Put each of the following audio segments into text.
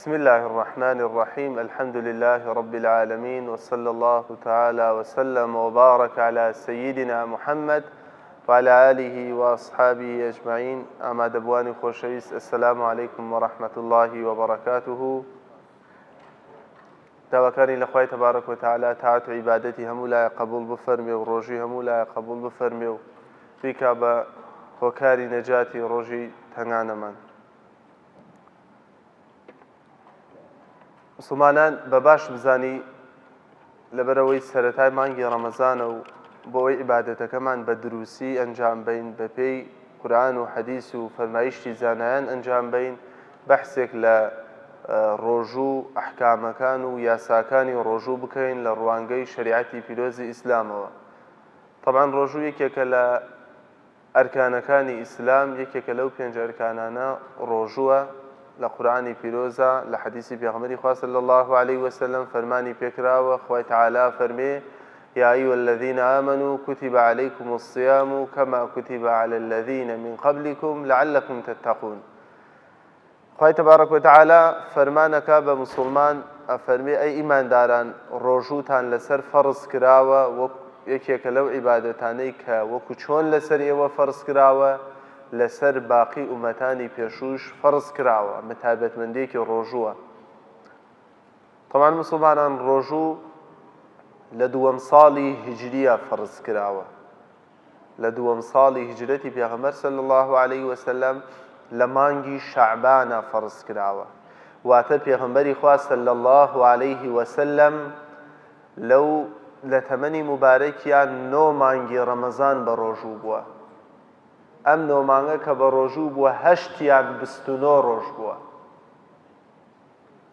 بسم الله الرحمن الرحيم. الحمد لله رب العالمين، وصلى الله تعالى وسلم وبارك على سيدنا محمد وعلى آله وأصحابه أجمعين. أما دبواني خوشويس، السلام عليكم ورحمة الله وبركاته. داواکانی لەخوای تبارك وتعالى تاعت عبادتي همو لا قبول بفرمي وروجي همو لا قبول بفرمي وفيك بهوكاري نجاتي روجي تنانا من مسلمانان بەباش بزانی لەبەرەوەی سەرەتای مانگی ڕەمەزانە و بۆەوەی عیبادەتەکەمان بە دروستی ئەنجام بین بە پێی قورئان و حەدیث و فەرمایشتی زانایان ئەنجام بین، بەحسێک لە ڕۆژوو ئەحکامەکان و یاساکانی ڕۆژوو بکەین لە ڕوانگەی شریعەتی پیرۆزی ئیسلامەوە. طبعاً ڕۆژوو یەکێکە لە ئەرکانەکانی ئیسلام، یەکێکە لەو پێنج ئەرکانانە ڕۆژووە. لە قورئانی پیرۆزە لە حەدیثی پێغەمبەری خوا صلی الله عليه وسلم فەرمانی پێکراوە، خوای تعالی فەرمێ: یا أيها الذين آمنوا كتب عليكم الصيام كما كتب على الذين من قبلكم لعلكم تتقون. خوای تبارك وتعالى فەرمانەکە بە مسلمان ئەفەرمێ: ئەی ئیمانداران، ڕۆژووتان لەسەر فەرز کراوە وەک یەکێکە لەو عیبادەتانەی کە وەکو چۆن لەسەر ئێوە فەرز کراوە لەسەر باقی ئومەتانی پێشوش فەرز کراوە. متابەتمەندێکی ڕۆژووە. طبعاً مسلمانان، ڕۆژوو لە دووەم ساڵی هیجریە فەرز کراوە، لە دووەم ساڵی هیجرەتی پێغەمبەر صلی الله عليه وسلم لە مانگی شەعبانە فەرز کراوە. واتە پێغەمبەری خوا صلی الله عليه وسلم لەو لە تەمەنی مبارەکیان 9 مانگی ڕەمەزان بە ڕۆژوو بووە. ئەم 9 مانگە کە بە ڕۆژوو بووە 8یان 29 ڕۆژ بووە،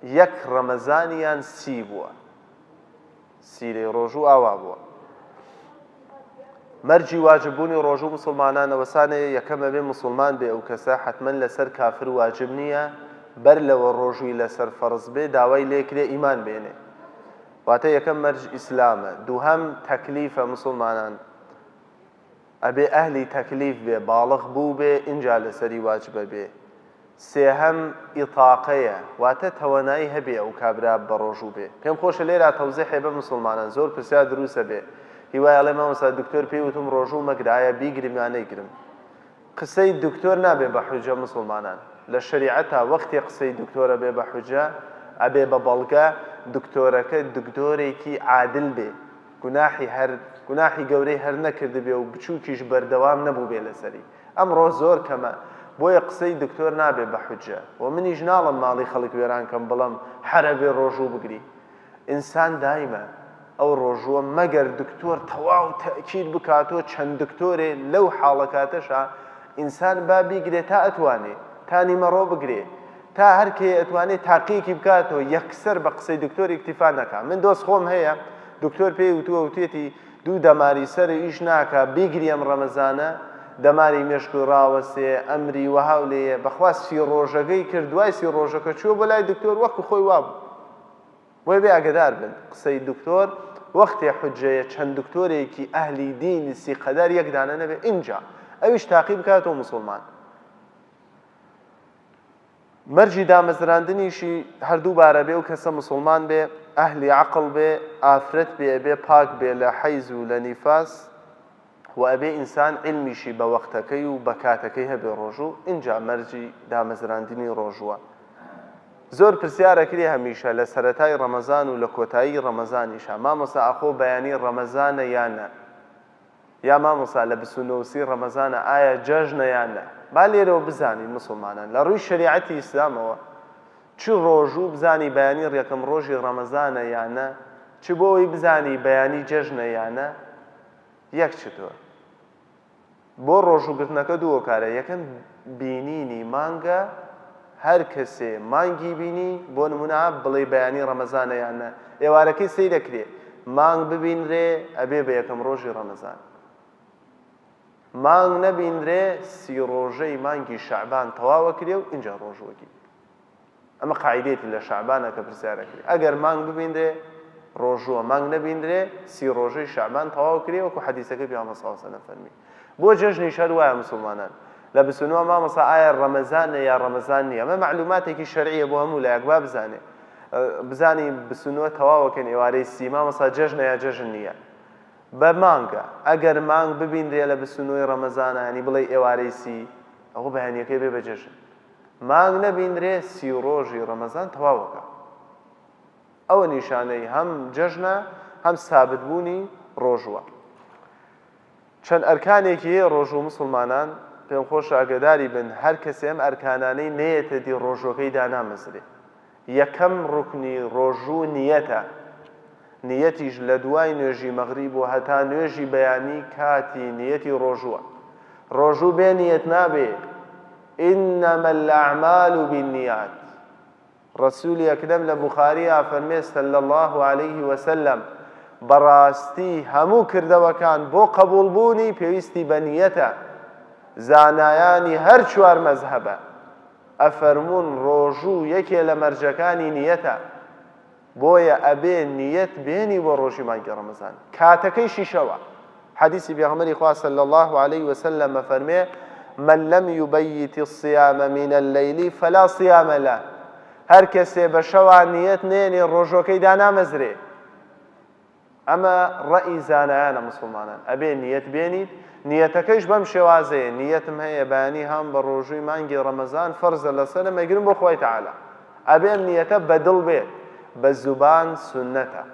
یەک ڕەمەزانیان 30 بووە. سیرەی ڕۆژوو ئاوا بووە. مەرجی واجببوونی ڕۆژوو مسلمانان ئەوەسانەیە: یەکەمە بێ مسلمان بێ، ئەو کەسە حتمەن لەسەر کافر واجب نییە، بەر لەوە ڕۆژووی لەسەر فەرز بێ داوای لێکرێ ئیمان بێنێ. واتە یەکەم مەرج ئیسلامە. دووهەم تەکلیفە مسلمانان، ئەبێ ئەهلی تەکلیف بێ، باڵغ بوو بێ، ئینجا لەسەری واجبە بێ. سێهەم ئیتاقەیە، واتە تەوانایی هەبێ ئەو کابرا بە ڕۆژوو بێ. پێم خۆشە لێرە تەوزیحێ بە مسلمانان، زۆر پرسیار دروسە بێ. هیوای ئەڵێ مامۆستا دکتۆر پێی وتم ڕۆژوو مەگرە، ئایا بیگرم یا نەیگرم؟ قسەی دکتۆر نابێ بە حوجە مسلمانان. لە شەریعەتا وەختی قسەی دکتۆرە بێ بە حوجە، ئەبێ بە بەڵگە دکتۆرەکە دکتۆرێکی عادل بێ، گوناحی گەورەی هەر نەکرد بێ و بچووکیش بەردەوام نەبوو بێ لەسەری. ئەمڕۆ زۆر کەمە، بۆیە قسەی دکتۆر نابێ بە حوجە. و منیش ناڵم ماڵی خەڵک وێران کەم بڵم هەرە بێ ڕۆژوو بگری. ئینسان دایمە ئەو ڕۆژووە مەگەر دکتۆر تەواو تەئکید بکاتەوە. چەند دکتۆرێ لەو حاڵەکاتەشە ئینسان با بیگرێ تا ئەتوانێ، تا نیمەڕۆ بگرێ، تا هەر کێ ئەتوانێت تاقیکی بکاتەوە، یەکسەر بە قسەی دکتۆر ئیکتیفا نەکات. من دۆست خۆم هەیە، دکتۆر پێی وتووە وتێتی 2 دەماری سەر ئیش ناکە، بیگری ئەم ڕەمەزانە، دەماری مێشک و ڕاوەسێ، ئەمری وەهاو لێیە. بەخوا 30 ڕۆژەکەی کرد، دوای 30 ڕۆژەکە چووە بۆ لای دکتۆر وەکو خۆی وابوو. بۆیە بێ ئاگادار بن، قسەی دکتۆر وەختێ حوجەیە. چەند دکتۆرێکی ئەهلی دینی سیقەدار یەکدانە نەبێ، ئینجا ئەویش تاقی بکاتەوە مسلمان. مەرجی دامەزراندنیشی هەردوو بارە بێ و کەسە مسلمان بێ، ئەهلی عەقڵ بێ، ئافرەت بێ، ئەبێ پاک بێ لە حەیز و لە نیفاس، و ئەبێ ئینسان علمیشی بە وەختەکەی و بە کاتەکەی هەبێ ڕۆژوو. ئینجا مەرجی دامەزراندنی ڕۆژووە. زۆر پرسیارەکری هەمیشە لە سەرەتای ڕەمەزان و لە کۆتایی ڕەمەزانیشە: مامۆستا ئاخۆ بەیانی ڕەمەزانە یان نە؟ یا مامۆستا لە 29 ڕەمەزانە ئایا جەژنە یان نە؟ با لێرەوە بزانین مسلمانان، لە ڕووی شریعەتی ئیسلامەوە چ ڕۆژوو بزانی بەیانی ڕێکەم ڕۆژی ڕەمەزانە یان نە، چ بۆ ئەوی بزانی بەیانی جەژنە یان نە؟ یەک چتۆ بۆ ڕۆژووگرتنەکە دوو هۆکارە. یەکەم بینینی مانگە، هەر کەسێ مانگی بینی، بۆ نمونە بڵێ بەیانی ڕەمەزانە یان نە، ئێوارەکەی سەی دەکرێ مانگ ببینرێ، ئەبێ بە یەکەم ڕۆژی ڕەمەزان. مانگ نەبینرێ، 30 ڕۆژەی مانگی شەعبان تەواوە کرێ و ئینجا ڕۆژوەکی. ئەمە قاعیدەیەتی لە شەعبانە کە پرسیارەکرێ. ئەگەر مانگ ببینرێ ڕۆژووە، مانگ نەبینرێ 30 ڕۆژەی شەعبان تەواو کرێ، وەکو حەدیثەکەی پێغەمبەر صلی الله علیه و سەلەم فەرمی. بۆ جەژنیش هەروایە مسلمانان، لە بسنووە مامەسا ئایا ڕەمەزانە یا ڕەمەزان نییە ئەمە معلوماتێکی شەرعیە بۆ هەموو لایەک با بزانێ بزانی بسنووە تەواوەکەن ئێوارەی سی مامەسا جەژنە یا جەژن نییە بە مانگە ئەگەر مانگ ببیندرێ لە بسنووی ڕەمەزانە ینی بڵێ ئێوارەی سی ئەوە بەیانیەکەی بێ بە جەژن مانگ نەبیندرێ سی ڕۆژی ڕەمەزان تەواوەکە ئەوە نیشانەی هەم جەژنە هەم سابتبوونی ڕۆژوە چەند ئەرکانێکی هەیە ڕۆژوو مسلمانان پێم خۆش ئاگاداری بن هەر کەسێ ئەم ئەرکانانەی نەیەتە دی ڕۆژۆکەی دانامەزرێ یەکەم ڕوکنی ڕۆژوو نیەتە نیەتیش لە دوای نوێژی مەغریب و هەتا نوێژی بەیانی کاتی نیەتی ڕۆژووە ڕۆژوو بێ نیەت نابێ إنما الأعمال بالنيات رسول أكرم لبخاري فرمي صلى الله عليه وسلم براستي همو کردەوەکان بۆ قبولبوونی پێویستی بە نیەتە زانایانی هەر چوار مەذهبە ئەفەرموون ڕۆژوو یەکێ لە مەرجەکانی نیەتە بۆیە ئەبێ نیەت بێنی بۆ ڕۆژی مانگی ڕەمەزان کاتەکەی شیشەوە حەدیثی پێغەمبەری خوا صلی الله عليه وسلم فەرمێ من لم يبيت الصيام من الليل فلا صيام له هەر کەسێ بە شەوا نیەت نێنێ ڕۆژۆکەی دانامەزرێ ئەمە ڕەئی زانایانە مسلمانان ئەبێ نیەت بێنیت نیەتەکەیش بەم شێوازەیە نیەتم هەیە بەیانی هەم بە ڕۆژووی مانگی ڕەمەزان فەرزە لەسەرە مەگرم بۆ خۆی تەعالا ئەبێم نیەتە بەدڵ بێت بە زوبان سونەتە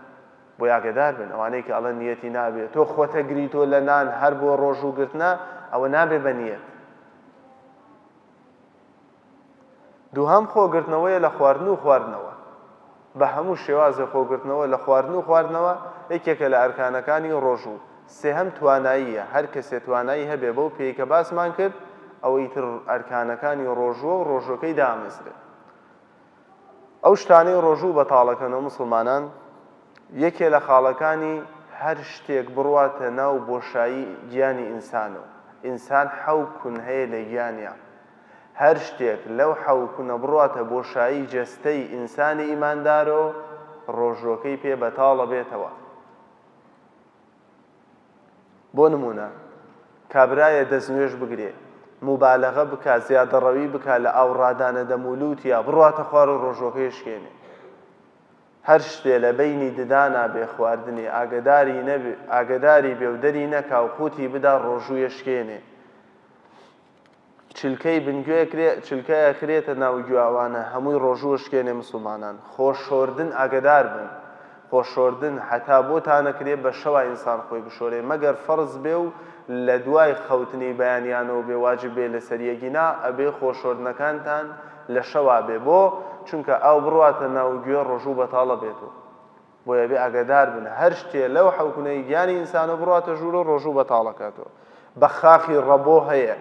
بۆ یاگەدار بن ئەوانەی کە ئەڵە نیەتی نابێت تۆ خۆتە گریتۆ لە نان هەر بۆ ڕۆژوو گرتنە ئەوە نابێ بە نیەت دووهەم خۆگرتنەوەیە لە خواردن و خواردنەوە بە هەموو شێوازە خۆگرتنەوە لە خواردن و خواردنەوە یەکێکە لە ئەرکانەکانی ڕۆژوو سێهەم تواناییە هەر کەسێ توانایی هەبێ بەو پێی کە باسمان کرد ئەوەی تر ئەرکانەکانی ڕۆژوە و ڕۆژۆکەی دامەزرێت ئەو شتانەی ڕۆژوو بەتاڵەکەنەوە مسلمانان یەکێ لە خاڵەکانی هەر شتێک بڕواتە ناو بۆشایی گیانی ئینسانەوە ئینسان حەوت کون هەیە لە گیانیان هەر شتێک لەو حەوکونە بڕاتە بۆشایی جەستەی ئینسانی ئیماندارۆ ڕۆژۆکەی پێ بەتاڵە بێتەوە بۆ نمونە کابرایە دەستنوێژ بگرێ مبالەغە بکات زیادەڕەوی بکات لە ئاوڕادانە دەمولوت یا بڕاتە خوار و ڕۆژۆکەی شکێنێ هەر شتێ لە بەینی ددانا بێ خواردنی ئاگداری بێ و دەری نەکا و قوتی بدا ڕۆژوویە شکێنێ چلکەی چلکەیە کرێتە ناو گوێوانە هەمووی ڕۆژووە شکێنێ مسلمانان خۆشۆردن ئاگدار بن خۆشۆردن حتا بۆتانەکرێت بە شەوا ئینسان خۆی بشۆرێ مەگەر فەرز بێ و لە دوای خەوتنی بەیانیانەوە بێ واجب بێ لە سەریەگینا ئەبێ خۆشۆردنەکانتان لە شەوا بێ بۆ چونکە ئەو بڕاتە ناو گوێ ڕۆژوو بەتاڵە بێتەوە بۆیە بێ ئاگدار بن هەر شتێ لەو حەوکونەی گیانی ئینسانە بڕاتە ژوور و ڕۆژوو بەتاڵەکاتەوە بە خاخی ڕەبۆ هەیە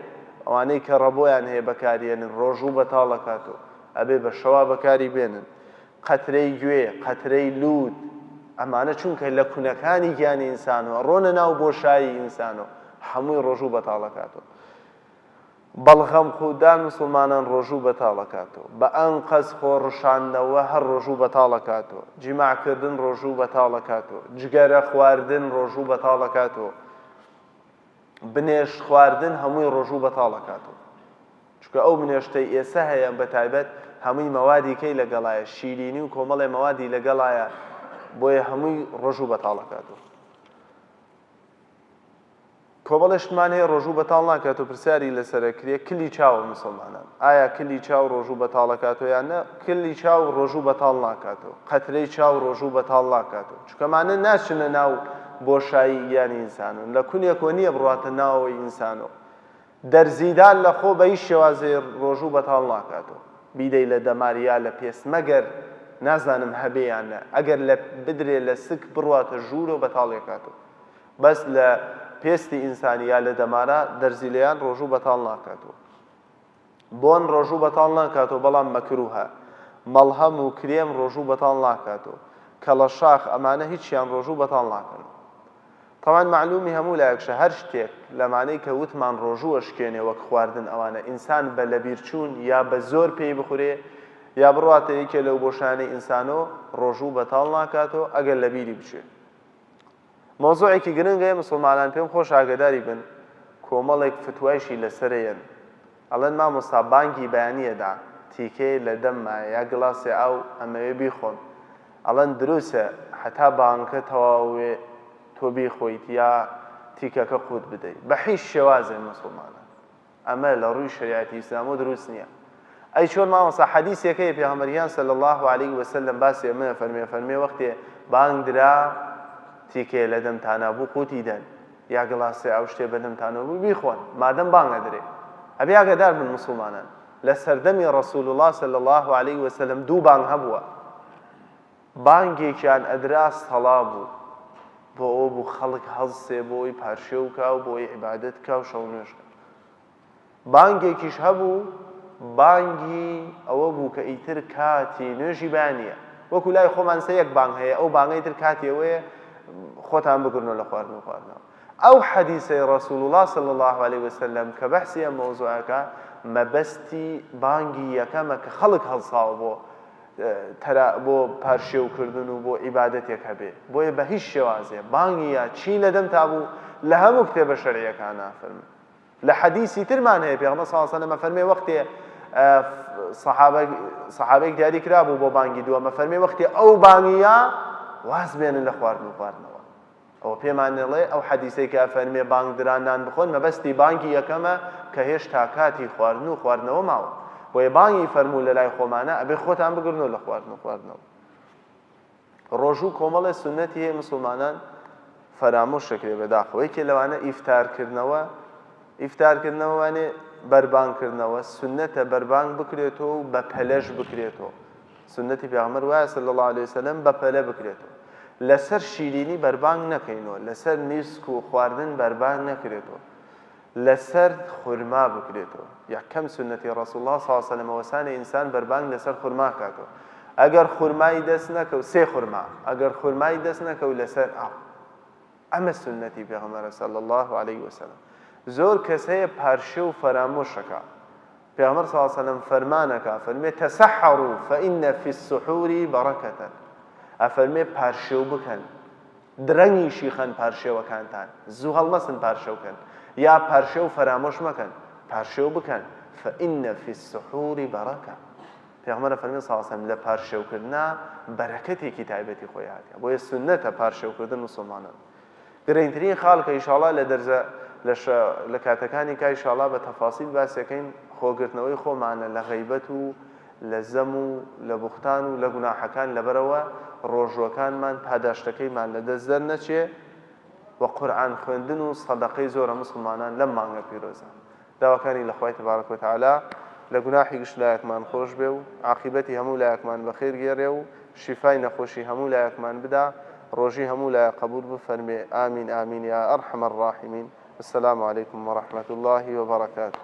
ئەوانەی کە ڕەبۆیان هەیە بەکارێنن ڕۆژوو بەتاڵەکاتەوە ئەبێ بە شەوا بەکاری بێنن قەترەی گوێ قەترەی لووت ئەمانە چونکە لە کونەکانی گیانی ئینسانەوە ڕۆنە ناو بۆشایی ئینسانەوە هەمووی ڕۆژوو بەتاڵەکاتەوە بەڵغەم خوددان مسلمانان ڕۆژوو بەتاڵەکاتەوە بە ئەنقەس خۆڕشاندنەوە هەر ڕۆژوو بەتاڵەکاتەوە جیماعکردن ڕۆژوو بەتاڵەکاتەوە جگەرە خواردن ڕۆژوو بەتاڵەکاتەوە بنێش خواردن هەمووی ڕۆژوو بەتاڵەکاتەوە چونکە ئەو بنێشتەی ئێستا هەیە بەتایبەت هەمووی مەوادی کەی لەگەڵایە شیرینی و کۆمەڵێ مەوادی لەگەڵایە بۆیە هەمووی ڕۆژوو بەتاڵەکاتەوە کۆمەڵێشتمان هەیە ڕۆژوو بەتاڵ ناکاتەوە پرسیاری لەسەرەکرێ کلی چاوە مسلمانان ئایا کلی چاو ڕۆژوو بەتاڵەکاتەوە یان نە کلی چاو ڕۆژوو بەتاڵ ناکاتەوە قەترەی چاو ڕۆژوو بەتاڵ ناکاتەوە چونکەمانە ناچنە ناو بۆشایی گیانی ئینسانەوە لە کونێکۆ نییە بڕاتە ناوەوەی ئینسانەوە دەرزیدان لە خۆ بە هیچ شێوازەیە ڕۆژوو بەتاڵ ناکاتەوە بیدەی لە دەماریا لە پێست مەگەر نازانم هەبێیان نە ئەگەر لە بدرێ لە سک بڕاتە ژوورۆ بەتاڵێکاتەوە بەس لە پێستی ئینسانی یا لە دەمارە دەرزیلەیان ڕۆژوو بەتاڵ ناکاتەوە بۆن ڕۆژوو بەتاڵ ناکاتەوە بەڵام مەکروهە مەڵهەم و کرێم ڕۆژوو بەتاڵ ناکاتەوە کەڵە شاخ ئەمانە هیچیان ڕۆژوو بەتاڵ ناکەن طبعا معلومی هەموو لایەکشە هەر شتێک لەمانەی کە وتمان ڕۆژووە شکێنێ وەک خواردن ئەوانە ئینسان بە لەبیرچوون یا بە زۆر پێی بخورێ یا بڕاتە یەکێ لەو بۆشانەی ئینسانەوە ڕۆژوو بەتاڵ ناکاتەوە ئەگەر لەبیری بچێت مۆزوعێکی گرنگە مسلمانان پێم خۆش ئاگاداری بن کۆمەڵێک فتوایشی لەسەرەیەن ئەڵێن مامۆستا بانگی بەیانیەدا تیکەی لە دەممایە یا گڵاسی ئاو ئەمەوێ بیخۆن ئەڵێن دروستە حتا بانکە تەواوێ تۆ بیخۆیت یا تیکەکە قوت بدەیت بە هیچ شێوازێ مسلمانە ئەمە لە ڕووی شریعەتی ئیسلام و دروست نییە ئەی چۆن مامۆستا حەدیثێکەیە پێغەمبەریان صلی الله عليه وسلم باسی ئەمەیە فەرمێ وەختێ بانگ درا تیکێ لە دەمتانە بوو قوتی دەن یا گڵاسی ئەو شتێ بە دەمتانەوە بوو بیخۆن مادەم بانگە درێ ئەبێ ئاگادار بن مسلمانان لە سەردەمی ڕەسوول الله صلی الله عليه وسلم دوو بانگ هەبووە بانگێکیان ئەدرا سەڵا بوو بۆ ئەوە بوو خەڵک هەڵسێ بۆی پارشێ و کا و بۆی عیبادەت کا و شەو نوێژ کا بانگێکیش هەبوو بانگی ئەوە بوو کە ئیتر کاتی نوێژی بانیە وەکو لای خۆمان سە یەک بانگ هەیە ئەو بانگە ئیتر کاتی ئەوەیە خۆتان بگرنەوە لە خواردن و خواردنەوە ئەو حەدیثەی ڕەسوول الله صلی الله عليه وسلم کە بەحسی ئەم مەوزوعەکە مەبەستی بانگی یەکەمە کە خەڵک هەڵساوە بۆ پارشێوکردن و بۆ عیبادەتێک هەبێ بۆیە بە هیچ شێوازێ بانگیە چی لە دەم تابوو لە هەموو کتێبە شەرعیەکان نافەرمێ لە حەدیثی ترمان هەیە پێغەمبەر صلی الله علیه وسلم فەرمێ وەختێ سەحابەیەک دیاری کرابوو بۆ بانگی دووەمە فەرمێ وەختێ ئەو بانگیە واز بێنن لە خواردن و خواردنەوە ئەوە پێمان دەڵێ ئەو حەدیثەی کە فەرمێ بانگ دران نان بخۆن مەبەستی بانگی یەکەمە کە هێشتا کاتی خواردن و خواردنەوە ماوە بۆیە بانگی فەرموو لە لای خۆمانە ئەبێ خۆتان بگرنەوە لە خواردن و خواردنەوە ڕۆژوو کۆمەڵی سونەتی هەیە مسلمانان فەرامۆش دەکرێ بەداخەوە یەکێ لەوانە ئیفتارکردنەوە وانێ بەربانگکردنەوە سنەتە بەربانگ بکرێتەوە و بە پەلەش بکرێتەوە سنەتی پێغەمبەر وایە صلی الله عليه وسلم بە پەلە بکرێتەوە لەسەر شیرینی بەربانگ نەکەینەوە لەسەر نیسک و خواردن بەربانگ نەکرێتەوە لەسەر خورما بکرێتەوە یەکەم سنەتی ڕەسوول الله صلی الله عليه وسلم وەسانی ئینسان بەربانگ لەسەر خورما کاتەوە ئەگەر خورمای دەست نەکەوت سێ خورما ئەگەر خورمای دەست نەکەوت لەسەر ئاو ئەمە سنەتی پێغەمبەرە صلی الله عليه وسلم زۆر کەس هەیە پارشێ و فەرامۆشەکە پێغەمبەر صلی الله عليه وسلم فەرمانەکە فەرمێ تەسەحەڕوا فإن في السحور بەرەکەة ئەفەرمێ پارشێو بکەن درەنگیشی خەن پارشێوەکانتان زوو هەڵمەسن پارشێوکەن یا پارشێ و فەرامۆش مەکەن پارشێو بکەن فإن في السحور بەرەکە پێغەمبەر فەرمێ صلی الله عليه وسلم لە پارشێوکردنا بەرەکەتێکی تایبەتی خۆی هاتیە بۆیە سنەتە پارشێوکردن مسلمانان گرنگترین خاڵکە ئینشاءڵڵا لە دەرزە لە کاتەکانی کا ئینشاءڵڵا بە تەفاسیل باسیەکەین خۆگرتنەوەی خۆمانە لە غەیبەت و لە زەم و لە بوختان و لە گوناحەکان لەبەرەوە ڕۆژوەکانمان پاداشتەکەیمان لە دەست دەرنەچێ و قورئان خوێندن و سەدەقەی زۆرە مسلمانان لەم مانگە پیرۆزە داواکانی لە خوای تبارەک و تەعالا لە گوناحی گشت لایەکمان خۆش بێ و عاقبەتی هەموو لایەکمان بەخێر گێڕێ و شیفای نەخۆشی هەموو لایەکمان بدا ڕۆژی هەموو لایە قبول بفەرمێ ئامین ئامین یا ئەرحەمە الراحیمین السلام عليكم ورحمة الله وبركاته